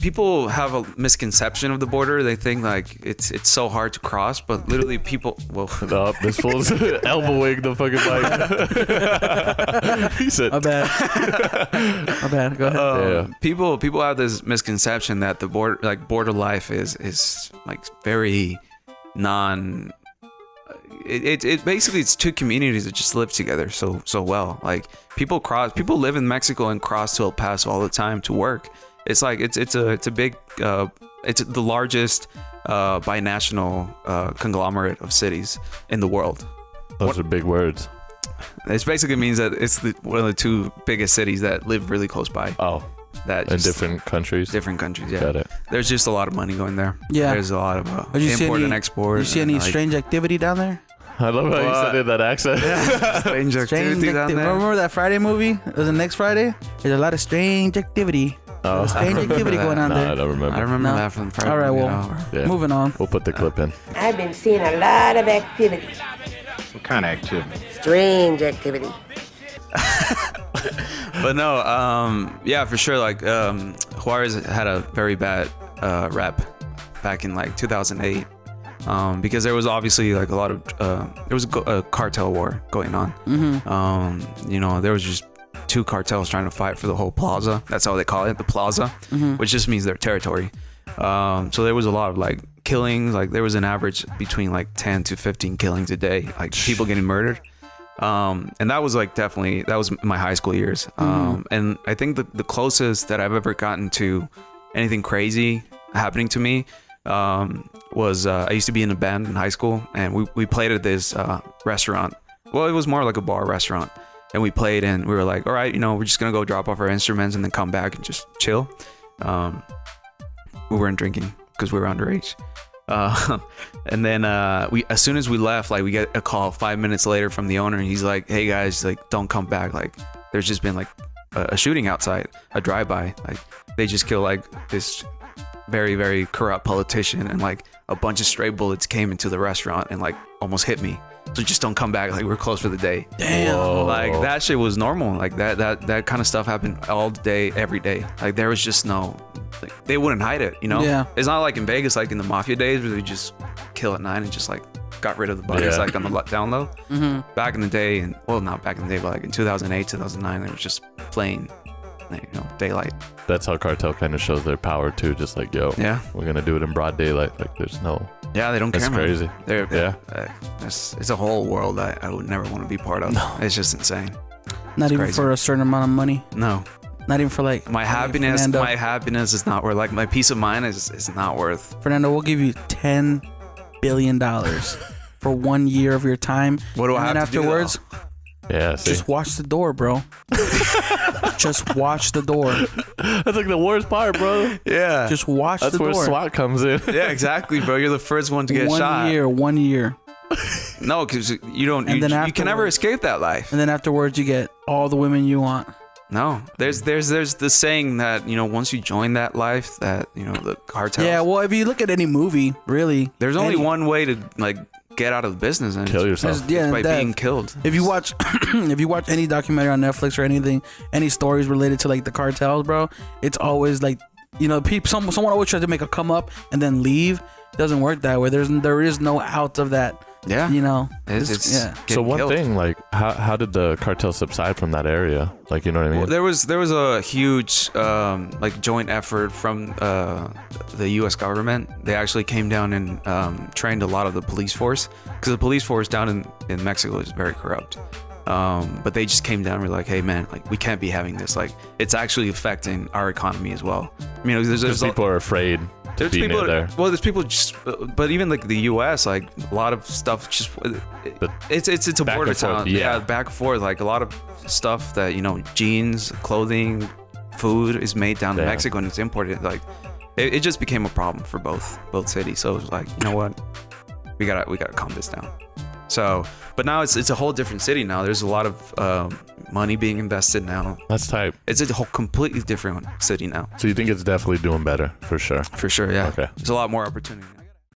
people have a misconception of the border. They think like it's so hard to cross, but literally people. Well, no, this fool's elbowing the fucking bike. He said, My bad. My bad. Go ahead. People have this misconception that the border life is like very non. It basically it's two communities that just live together so well. Like people live in Mexico and cross to El Paso all the time to work. It's like it's a big it's the largest binational conglomerate of cities in the world. Those are big words. It basically means that it's one of the two biggest cities that live really close by. Oh. That in different countries? Different countries, yeah. Got it. There's just a lot of money going there. Yeah. There's a lot of import and export. You see any strange activity down there? I love how you said it in that accent. Yeah. Strange activity down there. Remember that Friday movie? It was the next Friday? There's a lot of strange activity. Oh. Strange activity going on there. I don't remember. I remember that from Friday. All right, well, moving on. We'll put the clip in. I've been seeing a lot of activity. What kind of activity? Strange activity. But no, yeah, for sure. Like Juarez had a very bad rep back in like 2008 because there was obviously like a lot of there was a cartel war going on. Mm-hmm. You know, there was just two cartels trying to fight for the whole plaza. That's how they call it, the plaza, which just means their territory. So there was a lot of like killings. Like there was an average between like 10 to 15 killings a day, like people getting murdered. And that was like that was my high school years. And I think the closest that I've ever gotten to anything crazy happening to me was I used to be in a band in high school, and we played at this restaurant. Well, it was more like a bar restaurant, and we played, and we were like, all right, you know, we're just gonna go drop off our instruments and then come back and just chill. We weren't drinking because we were underage. And then as soon as we left, like we get a call 5 minutes later from the owner, and he's like, hey guys, like don't come back, like there's just been like a shooting outside, a drive-by, like they just killed like this very, very corrupt politician, and like a bunch of stray bullets came into the restaurant and like almost hit me, so just don't come back, like we're closed for the day. Damn. Whoa. Like that shit was normal. Like that kind of stuff happened all day, every day. Like there was just no, like, they wouldn't hide it, you know? Yeah. It's not like in Vegas, like in the mafia days, where they just kill at 9 and just like got rid of the bodies, like on the down low. Back in the day, and well, not back in the day, but like in 2008, 2009, it was just plain, you know, daylight. That's how cartel kind of shows their power too. Just like, yo, Yeah. we're gonna do it in broad daylight. Like, there's no. Yeah, they don't That's care. Man. crazy. Yeah. It's a whole world that I would never want to be part of. No. It's just insane. Not even crazy. for a certain amount of money. No. Not even for like My happiness, Fernando. my happiness is not worth, like my peace of mind is not worth. Fernando, we'll give you $10 billion for 1 year of your time. What do I and have then to do, afterwards, Yeah. See? just watch the door, bro. Just watch the door. That's like the worst part, bro. Yeah. Just watch That's the where door. SWAT comes in. Yeah, exactly, bro. You're the first one to get shot. 1 year. No, because you don't. And You then can never afterwards- escape that life. And then afterwards, you get all the women you want. No, there's the saying that, you know, once you join that life, that, you know, the cartels. Yeah, well, if you look at any movie, really, There's only one way to like get out of the business, and Kill it's yourself. yeah, by that- being killed. If you watch, if you watch any documentary on Netflix or anything, any stories related to like the cartels, bro, it's always like, you know, someone always tries to make a come up and then leave. It doesn't work that way. There is no out of that. Yeah, You know, it's yeah. getting So one killed. thing, like, how did the cartel subside from that area? Like, you know what I mean? Well, there was a huge like joint effort from the U.S. government. They actually came down and trained a lot of the police force, because the police force down in Mexico is very corrupt. But they just came down and were like, hey man, like we can't be having this. Like it's actually affecting our economy as well. I mean, there's people are afraid to there's be people near there. well, there's people just, but even like the U.S., like a lot of stuff just it's a Back border and forth, town. yeah. Back and forth. Like a lot of stuff that, you know, jeans, clothing, food is made down in Yeah. Mexico and it's imported. Like it just became a problem for both cities. So it was like, you know what, we gotta calm this down. So, but now it's a whole different city now. There's a lot of money being invested now. That's tight. It's a whole completely different city now. So you think it's definitely doing better, for sure? For sure, yeah. Okay. There's a lot more opportunity now.